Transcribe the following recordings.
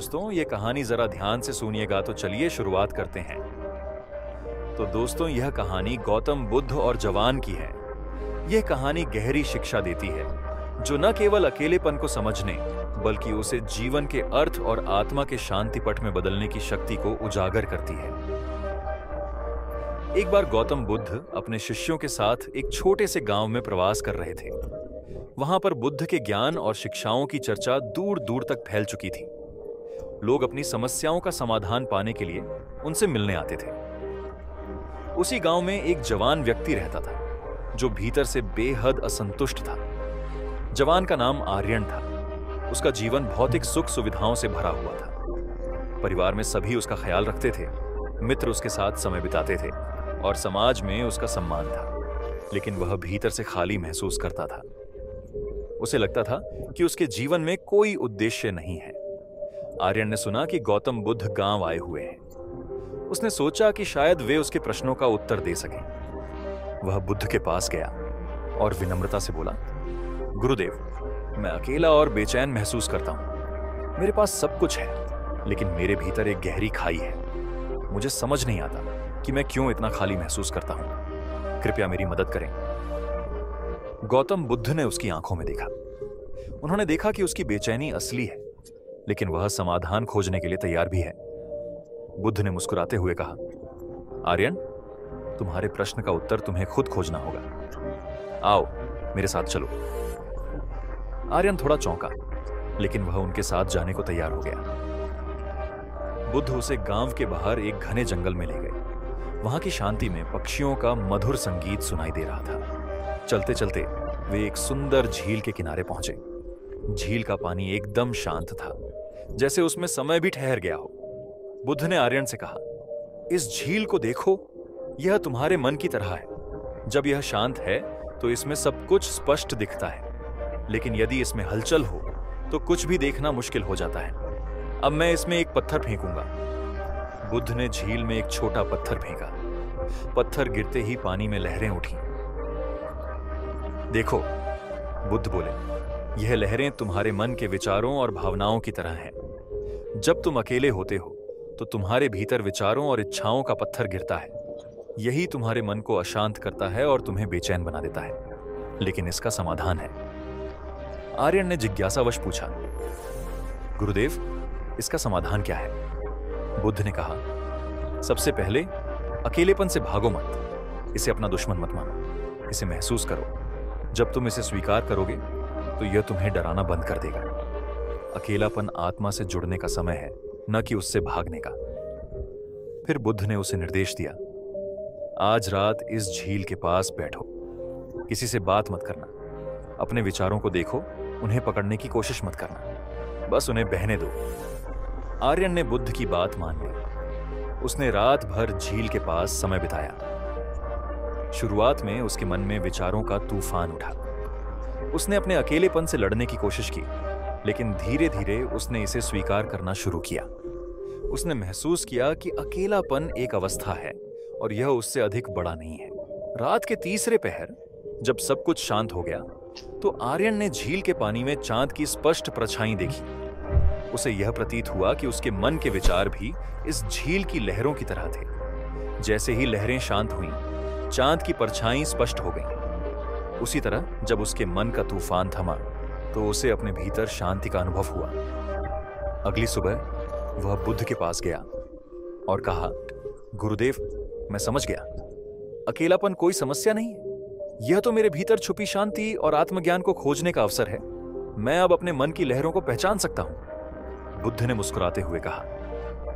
दोस्तों, ये कहानी जरा ध्यान से सुनिएगा तो चलिए शुरुआत करते हैं। तो दोस्तों, यह कहानी गौतम बुद्ध और जवान की है। यह कहानी गहरी शिक्षा देती है जो न केवल अकेलेपन को समझने बल्कि उसे जीवन के अर्थ और आत्मा के शांति पट में बदलने की शक्ति को उजागर करती है। एक बार गौतम बुद्ध अपने शिष्यों के साथ एक छोटे से गांव में प्रवास कर रहे थे। वहां पर बुद्ध के ज्ञान और शिक्षाओं की चर्चा दूर दूर तक फैल चुकी थी। लोग अपनी समस्याओं का समाधान पाने के लिए उनसे मिलने आते थे। उसी गांव में एक जवान व्यक्ति रहता था जो भीतर से बेहद असंतुष्ट था। जवान का नाम आर्यन था। उसका जीवन भौतिक सुख सुविधाओं से भरा हुआ था। परिवार में सभी उसका ख्याल रखते थे, मित्र उसके साथ समय बिताते थे और समाज में उसका सम्मान था। लेकिन वह भीतर से खाली महसूस करता था। उसे लगता था कि उसके जीवन में कोई उद्देश्य नहीं है। आर्यन ने सुना कि गौतम बुद्ध गांव आए हुए हैं। उसने सोचा कि शायद वे उसके प्रश्नों का उत्तर दे सकें। वह बुद्ध के पास गया और विनम्रता से बोला, गुरुदेव, मैं अकेला और बेचैन महसूस करता हूं। मेरे पास सब कुछ है, लेकिन मेरे भीतर एक गहरी खाई है। मुझे समझ नहीं आता कि मैं क्यों इतना खाली महसूस करता हूं। कृपया मेरी मदद करें। गौतम बुद्ध ने उसकी आंखों में देखा। उन्होंने देखा कि उसकी बेचैनी असली है, लेकिन वह समाधान खोजने के लिए तैयार भी है। बुद्ध ने मुस्कुराते हुए कहा, आर्यन, तुम्हारे प्रश्न का उत्तर तुम्हें खुद खोजना होगा। आओ, मेरे साथ चलो। आर्यन थोड़ा चौंका, लेकिन वह उनके साथ जाने को तैयार हो गया। बुद्ध उसे गांव के बाहर एक घने जंगल में ले गए। वहां की शांति में पक्षियों का मधुर संगीत सुनाई दे रहा था। चलते चलते वे एक सुंदर झील के किनारे पहुंचे। झील का पानी एकदम शांत था, जैसे उसमें समय भी ठहर गया हो। बुद्ध ने आर्यन से कहा, इस झील को देखो, यह तुम्हारे मन की तरह है। जब यह शांत है तो इसमें सब कुछ स्पष्ट दिखता है, लेकिन यदि इसमें हलचल हो तो कुछ भी देखना मुश्किल हो जाता है। अब मैं इसमें एक पत्थर फेंकूंगा। बुद्ध ने झील में एक छोटा पत्थर फेंका। पत्थर गिरते ही पानी में लहरें उठी। देखो, बुद्ध बोले, यह लहरें तुम्हारे मन के विचारों और भावनाओं की तरह हैं। जब तुम अकेले होते हो तो तुम्हारे भीतर विचारों और इच्छाओं का पत्थर गिरता है। यही तुम्हारे मन को अशांत करता है और तुम्हें बेचैन बना देता है। लेकिन इसका समाधान है। आर्यन ने जिज्ञासावश पूछा, गुरुदेव, इसका समाधान क्या है? बुद्ध ने कहा, सबसे पहले अकेलेपन से भागो मत। इसे अपना दुश्मन मत मानो। इसे महसूस करो। जब तुम इसे स्वीकार करोगे तो यह तुम्हें डराना बंद कर देगा। अकेलापन आत्मा से जुड़ने का समय है, न कि उससे भागने का। फिर बुद्ध ने उसे निर्देश दिया, आज रात इस झील के पास बैठो। किसी से बात मत करना। अपने विचारों को देखो, उन्हें पकड़ने की कोशिश मत करना। बस उन्हें बहने दो। आर्यन ने बुद्ध की बात मान ली। उसने रात भर झील के पास समय बिताया। शुरुआत में उसके मन में विचारों का तूफान उठा। उसने अपने अकेलेपन से लड़ने की कोशिश की, लेकिन धीरे धीरे उसने इसे स्वीकार करना शुरू किया। उसने महसूस किया कि अकेलापन एक अवस्था है और यह उससे अधिक बड़ा नहीं है। रात के तीसरे पहर जब सब कुछ शांत हो गया तो आर्यन ने झील के पानी में चांद की स्पष्ट परछाई देखी। उसे यह प्रतीत हुआ कि उसके मन के विचार भी इस झील की लहरों की तरह थे। जैसे ही लहरें शांत हुईं, चांद की परछाई स्पष्ट हो गईं। उसी तरह जब उसके मन का तूफान थमा तो उसे अपने भीतर शांति का अनुभव हुआ। अगली सुबह वह बुद्ध के पास गया और कहा, गुरुदेव, मैं समझ गया। अकेलापन कोई समस्या नहीं है। यह तो मेरे भीतर छुपी शांति और आत्मज्ञान को खोजने का अवसर है। मैं अब अपने मन की लहरों को पहचान सकता हूं। बुद्ध ने मुस्कुराते हुए कहा,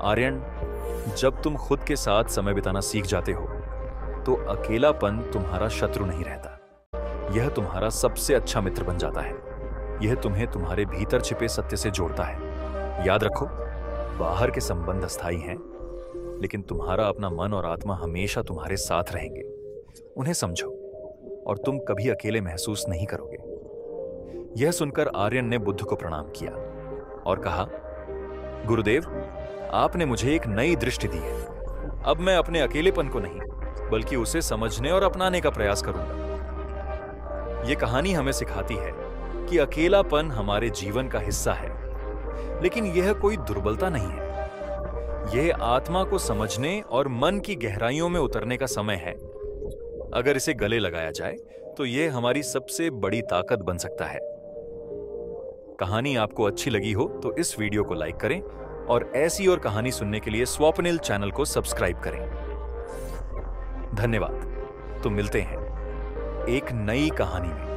आर्यन, जब तुम खुद के साथ समय बिताना सीख जाते हो तो अकेलापन तुम्हारा शत्रु नहीं रहता। यह तुम्हारा सबसे अच्छा मित्र बन जाता है। यह तुम्हें तुम्हारे भीतर छिपे सत्य से जोड़ता है। याद रखो, बाहर के संबंध अस्थायी हैं, लेकिन तुम्हारा अपना मन और आत्मा हमेशा तुम्हारे साथ रहेंगे। उन्हें समझो और तुम कभी अकेले महसूस नहीं करोगे। यह सुनकर आर्यन ने बुद्ध को प्रणाम किया और कहा, गुरुदेव, आपने मुझे एक नई दृष्टि दी है। अब मैं अपने अकेलेपन को नहीं, बल्कि उसे समझने और अपनाने का प्रयास करूंगा। यह कहानी हमें सिखाती है कि अकेलापन हमारे जीवन का हिस्सा है, लेकिन यह कोई दुर्बलता नहीं है। यह आत्मा को समझने और मन की गहराइयों में उतरने का समय है। अगर इसे गले लगाया जाए तो यह हमारी सबसे बड़ी ताकत बन सकता है। कहानी आपको अच्छी लगी हो तो इस वीडियो को लाइक करें और ऐसी और कहानी सुनने के लिए स्वप्निल चैनल को सब्सक्राइब करें। धन्यवाद। तो मिलते हैं एक नई कहानी में।